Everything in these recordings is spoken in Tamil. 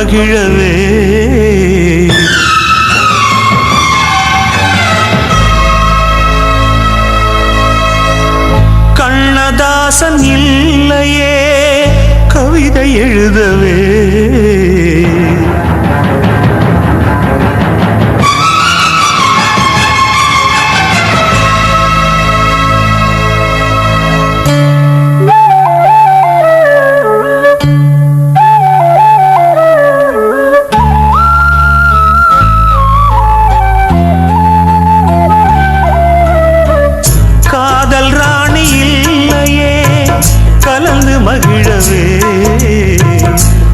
மகிழவே. கண்ணதாசன் இல்லையே கவிதை எழுதவே. மகிழவே.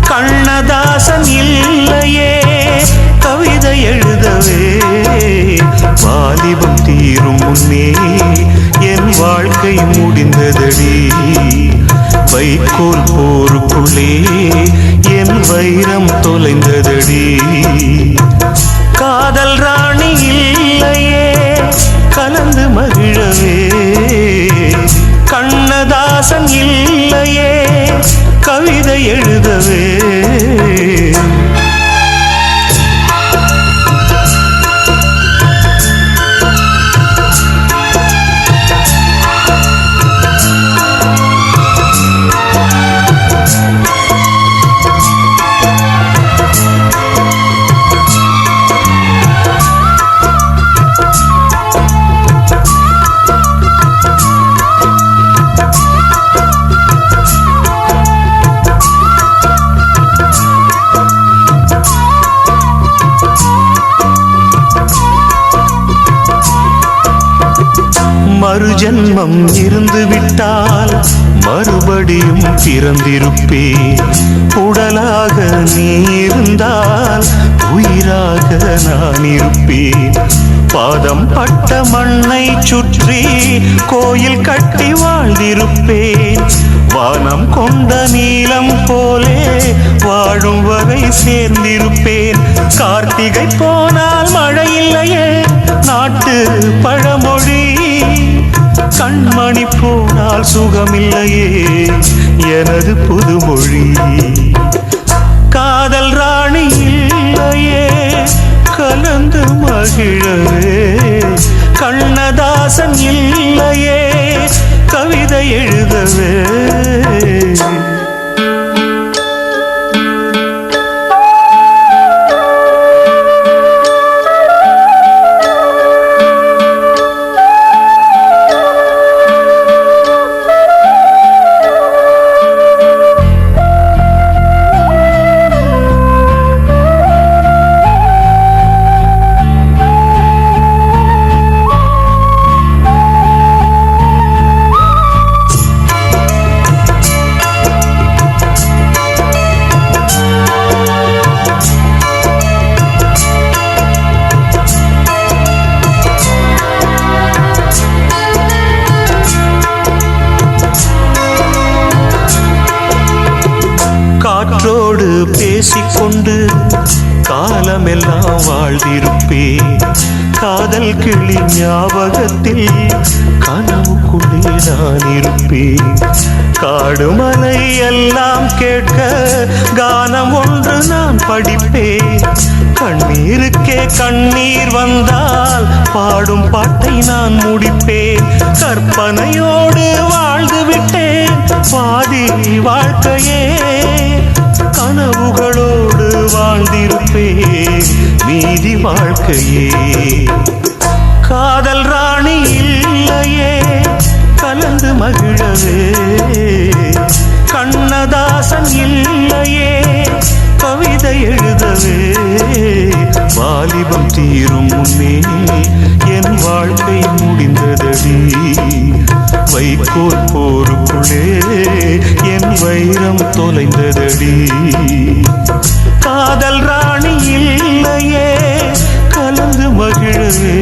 கண்ணதாசன் இல்லையே கவிதை எழுதவே. வாலிபம் தீரும் முன்னே என் வாழ்க்கை முடிந்ததடி. வைக்கோல் போருக்குள்ளே என் வைரம் தொலைந்ததடி. காதல் ராணி இல்லையே கலந்து மகிழவே. கண்ணதாசன் இல்லையே கவிதை எழுதவே. மறுஜன்மம் இருந்து விட்டால் மறுபடியும் பிறந்திருப்பேன். உடலாக நீ இருந்தால் உயிராக நான் இருப்பேன். பாதம் பட்ட மண்ணை சுற்றி கோயில் கட்டி வாழ்ந்திருப்பேன். வானம் கொண்ட நீலம் போலே வாழும் வரை சேர்ந்திருப்பேன். கார்த்திகை போனால் மழை இல்லையே நாட்டு பழமொழி. கண்மணி போனால் சுகமில்லையே எனது புதுமொழி. காதல் ராணி இல்லையே கலந்து மகிழவே. கண்ணதாசன் இல்லையே கவிதை எழுதவே. காற்றோடு பேசிக்கொண்டு காலமெல்லாம் வாழ்ந்திருப்பேன். காதல் கிளி ஞாபகத்தில் கனவுக்குள்ளே நான் இருப்பேன். காடுமலை எல்லாம் கேட்க கானம் ஒன்று நான் படிப்பேன். கண்ணீருக்கே கண்ணீர் வந்தால் பாடும் பாட்டை நான் முடிப்பேன். கற்பனையோடு வாழ்ந்து விட்டேன் பாதி வாழ்க்கையே. கனவுகளோடு வாழ்ந்திருப்பேன் மீதி வாழ்க்கையே. காதல் ராணி இல்லையே கலந்து மகிழவே. கண்ணதாசன் இல்லையே கவிதை எழுதவே. வாலிபம் தீரும் முன்னே என் வாழ்க்கை முடிந்ததடி. வைக்கோல் போருக்குள்ளே என் வைரம் தொலைந்ததடி. காதல் ராணி இல்லையே கலந்து மகிழவே.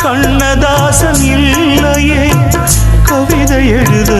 கண்ணதாசன் இல்லையே கவிதை எழுத